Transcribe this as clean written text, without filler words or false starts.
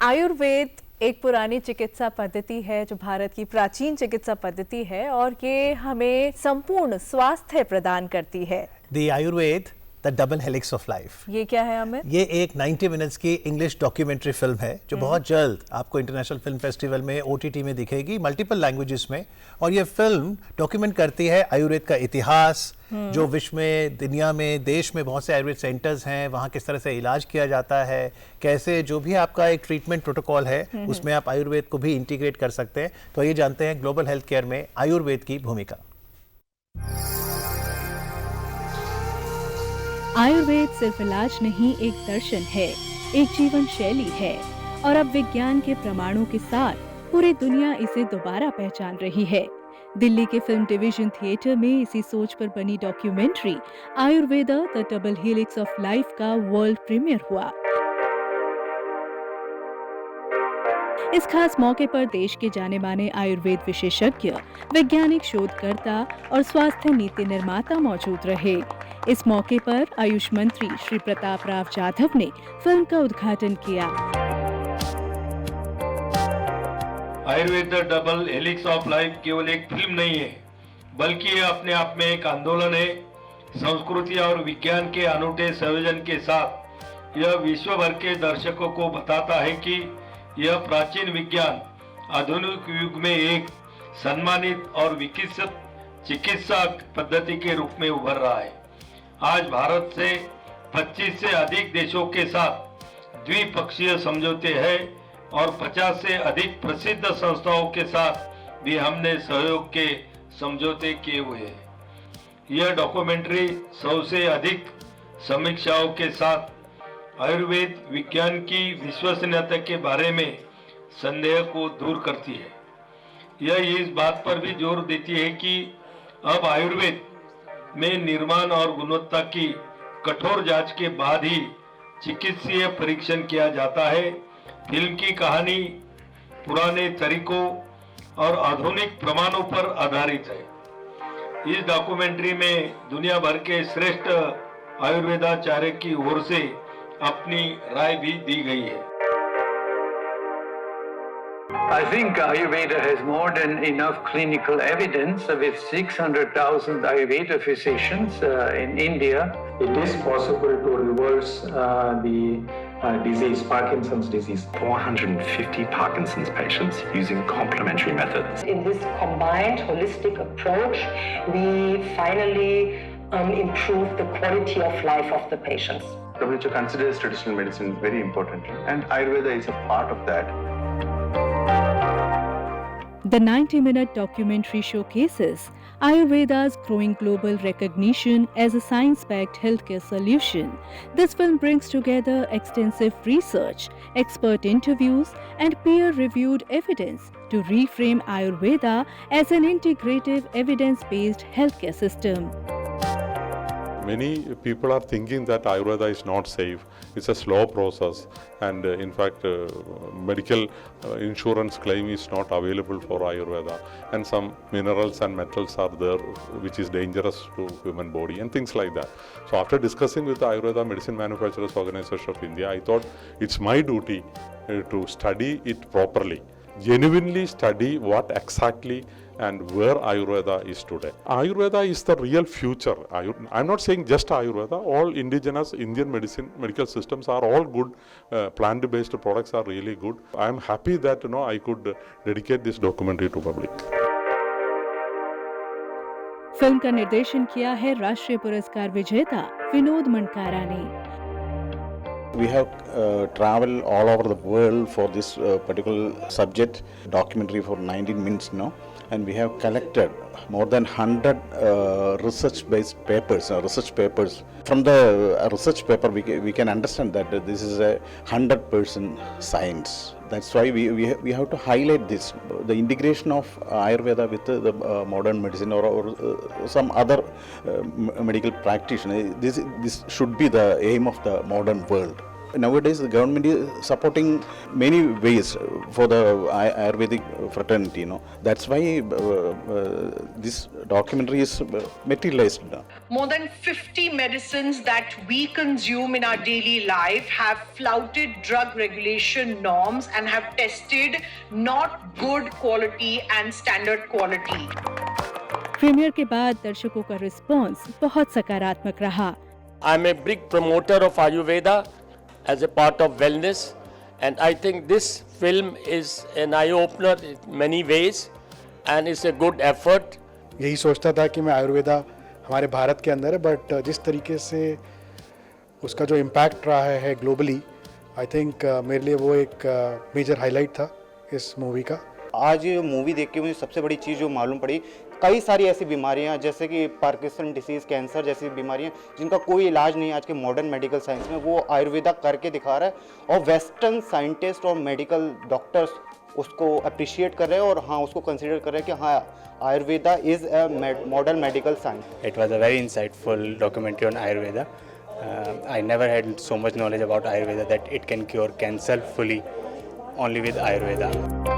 आयुर्वेद एक पुरानी चिकित्सा पद्धति है जो भारत की प्राचीन चिकित्सा पद्धति है और ये हमें संपूर्ण स्वास्थ्य प्रदान करती है। The Ayurveda the double helix of life. ये क्या है हमें? ये एक 90 मिनट्स की इंग्लिश डॉक्यूमेंट्री फिल्म है जो बहुत जल्द आपको इंटरनेशनल फिल्म फेस्टिवल में OTT में दिखेगी मल्टीपल लैंग्वेजेस में। और ये फिल्म डॉक्यूमेंट करती है आयुर्वेद का इतिहास, जो विश्व में, दुनिया में, देश में बहुत से आयुर्वेद सेंटर्स हैं, वहाँ किस तरह से इलाज किया जाता है, कैसे जो भी आपका एक ट्रीटमेंट प्रोटोकॉल है उसमें आप आयुर्वेद को भी इंटीग्रेट कर सकते हैं। तो ये जानते हैं ग्लोबल हेल्थ केयर में आयुर्वेद की भूमिका। आयुर्वेद सिर्फ इलाज नहीं, एक दर्शन है, एक जीवन शैली है और अब विज्ञान के प्रमाणों के साथ पूरी दुनिया इसे दोबारा पहचान रही है। दिल्ली के फिल्म डिवीजन थिएटर में इसी सोच पर बनी documentary Ayurveda the double helix of life का वर्ल्ड प्रीमियर हुआ। इस खास मौके पर देश के जाने माने आयुर्वेद विशेषज्ञ, वैज्ञानिक शोधकर्ता और स्वास्थ्य नीति निर्माता मौजूद रहे। इस मौके पर आयुष मंत्री श्री प्रताप राव जाधव ने फिल्म का उद्घाटन किया। Ayurveda the double helix of life केवल एक फिल्म नहीं है, बल्कि ये अपने आप में एक आंदोलन है। संस्कृति और विज्ञान के अनूठे संयोजन के साथ यह विश्व भर के दर्शकों को बताता है कि यह प्राचीन विज्ञान आधुनिक युग में एक सम्मानित और विकसित चिकित्सा पद्धति के रूप में उभर रहा है। आज भारत से 25 से अधिक देशों के साथ द्विपक्षीय समझौते हैं और 50 से अधिक प्रसिद्ध संस्थाओं के साथ भी हमने सहयोग के समझौते किए हुए हैं। यह डॉक्यूमेंट्री 100 से अधिक समीक्षाओं के साथ आयुर्वेद विज्ञान की विश्वसनीयता के बारे में संदेह को दूर करती है। यह इस बात पर भी जोर देती है कि अब आयुर्वेद में निर्माण और गुणवत्ता की कठोर जांच के बाद ही चिकित्सीय परीक्षण किया जाता है। फिल्म की कहानी पुराने तरीकों और आधुनिक प्रमाणों पर आधारित है। इस डॉक्यूमेंट्री में दुनिया भर के श्रेष्ठ आयुर्वेदाचार्य की ओर से अपनी राय भी दी गई है। I think Ayurveda has more than enough clinical evidence with 600,000 Ayurveda physicians in India. It is possible to reverse the disease, Parkinson's disease. 450 Parkinson's patients using complementary methods. In this combined holistic approach, we finally improve the quality of life of the patients. WHO considers traditional medicine very important, and Ayurveda is a part of that. The 90-minute documentary showcases Ayurveda's growing global recognition as a science-backed healthcare solution. This film brings together extensive research, expert interviews, and peer-reviewed evidence to reframe Ayurveda as an integrative, evidence-based healthcare system. Many people are thinking that Ayurveda is not safe. It's a slow process, and in fact, medical insurance claim is not available for Ayurveda, and some minerals and metals are there which is dangerous to human body and things like that. So after discussing with the Ayurveda Medicine Manufacturers Organization of India, I thought it's my duty to study it properly, genuinely study what exactly and where Ayurveda is today. Ayurveda is the real future. I'm not saying just Ayurveda, all indigenous Indian medical systems are all good. Plant-based products are really good. I'm happy that I could dedicate this documentary to public. Film का निर्देशन किया है राष्ट्रीय पुरस्कार विजेता विनोद मणकारा ने। We have traveled all over the world for this particular subject, documentary for 19 minutes now, and we have collected more than 100 research-based papers, From the research paper, we can understand that this is a 100% science. That's why we have to highlight this, the integration of Ayurveda with the modern medicine or some other medical practitioner. This should be the aim of the modern world. Nowadays, the government is supporting many ways for the Ayurvedic fraternity. That's why this documentary is materialized. More than 50 medicines that we consume in our daily life have flouted drug regulation norms and have tested not good quality and standard quality. Premiere के बाद दर्शकों का response बहुत सकारात्मक रहा। I'm a big promoter of Ayurveda as a part of wellness, and I think this film is an eye-opener in many ways and it's a good effort. यही सोचता था कि मैं आयुर्वेदा हमारे भारत के अंदर है, बट जिस तरीके से उसका जो इम्पैक्ट रहा है ग्लोबली, आई थिंक मेरे लिए वो एक मेजर हाईलाइट था इस मूवी का। आज मूवी देख के मुझे सबसे बड़ी चीज़ जो मालूम पड़ी, कई सारी ऐसी बीमारियां जैसे कि पार्किंसन डिसीज़, कैंसर जैसी बीमारियां जिनका कोई इलाज नहीं आज के मॉडर्न मेडिकल साइंस में, वो आयुर्वेदा करके दिखा रहा है और वेस्टर्न साइंटिस्ट और मेडिकल डॉक्टर्स उसको अप्रिशिएट कर रहे हैं और हाँ उसको कंसिडर कर रहे हैं कि हाँ Ayurveda is a modern medical science. It was a very insightful documentary on Ayurveda. I never had so much knowledge about Ayurveda that it can cure cancer fully only with Ayurveda.